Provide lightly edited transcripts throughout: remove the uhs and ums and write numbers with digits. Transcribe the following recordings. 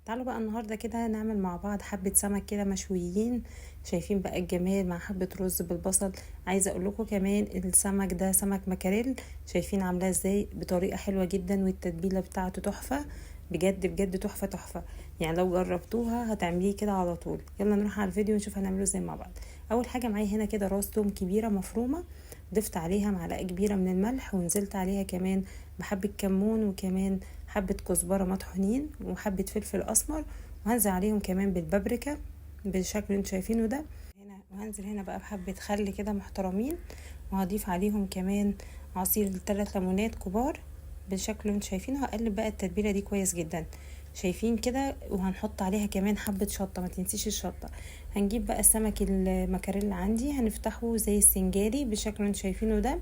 تعالوا بقى النهارده كده نعمل مع بعض حبة سمك كده مشويين. شايفين بقى الجمال مع حبة رز بالبصل. عايزه اقول لكم كمان السمك ده سمك مكاريل. شايفين عاملاه ازاي بطريقه حلوه جدا، والتتبيله بتاعته تحفه. بجد بجد تحفه تحفه. يعني لو جربتوها هتعمليه كده على طول. يلا نروح على الفيديو ونشوف هنعمله ازاي مع بعض. اول حاجه معايا هنا كده راس توم كبيره مفرومه. ضفت عليها معلقه كبيره من الملح، ونزلت عليها كمان بحبه كمون، وكمان حبه كزبره مطحونين، وحبه فلفل اسمر. وهنزل عليهم كمان بالبابريكا بالشكل اللي انتوا شايفينه ده هنا. وهنزل هنا بقى بحبه خل كده محترمين، وهضيف عليهم كمان عصير 3 ليمونات كبار بالشكل اللي انتوا شايفينه. هقلب بقى التتبيله دي كويس جدا، شايفين كده. وهنحط عليها كمان حبه شطه، ما تنسيش الشطه. هنجيب بقى السمك المكاريل عندي، هنفتحه زي السنجاري بالشكل اللي انتوا شايفينه ده.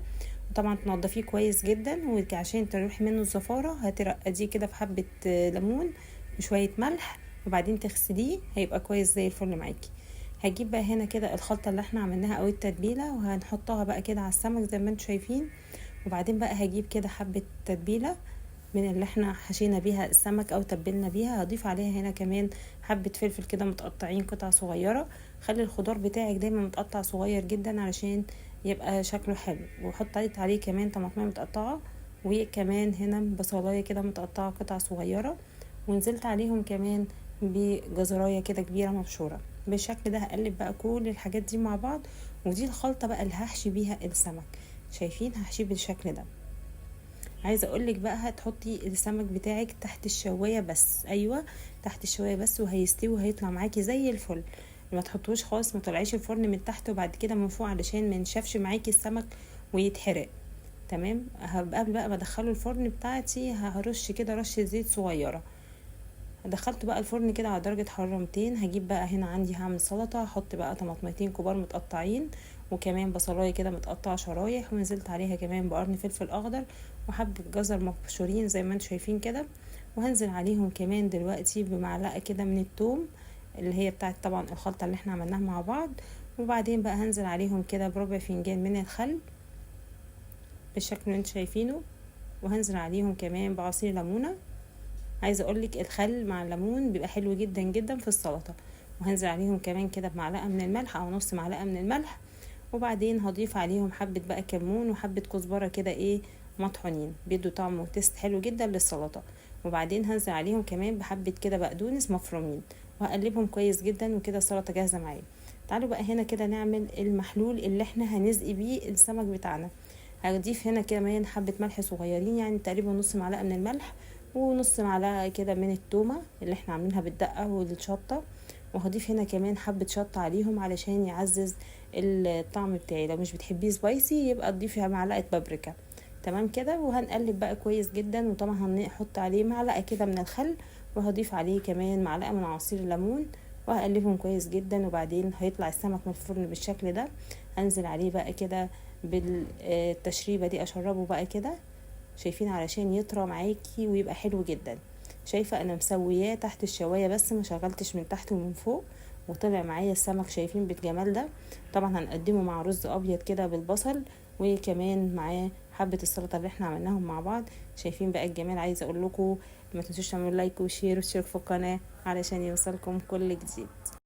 وطبعا تنضفيه كويس جدا، وعشان تروحي منه الزفاره هترقديه كده في حبه ليمون وشويه ملح، وبعدين تغسليه هيبقى كويس زي الفل معاكي. هجيب بقى هنا كده الخلطه اللي احنا عملناها او التتبيله، وهنحطها بقى كده على السمك زي ما انتم شايفين. وبعدين بقى هجيب كده حبه تتبيله من اللي احنا حشينا بيها السمك او تبلنا بيها. هضيف عليها هنا كمان حبه فلفل كده متقطعين قطع صغيره. خلي الخضار بتاعك دايما متقطع صغير جدا علشان يبقى شكله حلو. وحط عليه كمان طماطم متقطعه، وكمان هنا بصلايه كده متقطعه قطع صغيره. ونزلت عليهم كمان بجزرايه كده كبيره مبشوره بالشكل ده. هقلب بقى كل الحاجات دي مع بعض، ودي الخلطه بقى اللي هحشي بيها السمك. شايفين هحشيه بالشكل ده. عايزه اقولك بقى هتحطي السمك بتاعك تحت الشوايه بس، ايوه تحت الشوايه بس، وهيستوي وهيطلع معاكي زي الفل. ما تحطوش خالص، ما طلعيش الفرن من تحت وبعد كده من فوق علشان ما ينشفش معاكي السمك ويتحرق. تمام. قبل بقى ما ادخله الفرن بتاعتي هرش كده رشه زيت صغيره. دخلت بقى الفرن كده على درجة حرارة 200. هجيب بقى هنا عندي هعمل سلطة. هحط بقى طماطمتين كبار متقطعين، وكمان بصلاية كده متقطعة شرايح، ونزلت عليها كمان بقرن فلفل اخضر وحبة جزر مبشورين زي ما انتم شايفين كده. وهنزل عليهم كمان دلوقتي بمعلقة كده من الثوم اللي هي بتاعت طبعا الخلطة اللي احنا عملناها مع بعض. وبعدين بقى هنزل عليهم كده بربع فنجان من الخل بالشكل اللي انتم شايفينه. وهنزل عليهم كمان بعصير ليمونة. عايزه اقولك الخل مع الليمون بيبقى حلو جدا جدا في السلطه. وهنزل عليهم كمان كده بمعلقه من الملح او نص معلقه من الملح. وبعدين هضيف عليهم حبه بقى كمون وحبه كزبره كده مطحونين، بيدوا طعم وتست حلو جدا للسلطه. وبعدين هنزل عليهم كمان بحبه كده بقدونس مفرومين، وهقلبهم كويس جدا، وكده السلطه جاهزه معايا. تعالوا بقى هنا كده نعمل المحلول اللي احنا هنسقي بيه السمك بتاعنا. هضيف هنا كمان حبة ملح صغيرين، يعني تقريبا نص معلقة من الملح، ونص معلقة كده من التومة اللي احنا عاملينها بالدقة والشطة. وهضيف هنا كمان حبة شطة عليهم علشان يعزز الطعم بتاعي. لو مش بتحبيه سبايسي يبقى تضيفي معلقة بابريكا. تمام كده. وهنقلب بقى كويس جدا، وطبعا هنحط عليه معلقة كده من الخل، وهضيف عليه كمان معلقة من عصير الليمون. وهقلبهم كويس جدا، وبعدين هيطلع السمك من الفرن بالشكل ده. هنزل عليه بقى كده بالتشريبه دي، اشربه بقى كده. شايفين علشان يطرى معاكي ويبقى حلو جدا. شايفه انا مسوياه تحت الشوايه بس ما شغلتش من تحت ومن فوق، وطلع معايا السمك. شايفين بالجمال ده. طبعا هنقدمه مع رز ابيض كده بالبصل، وكمان معاه حبه السلطه اللي احنا عملناهم مع بعض. شايفين بقى الجمال. عايزه اقول لكم ما تنسوش تعملوا لايك وشير واشتركوا في القناه علشان يوصلكم كل جديد.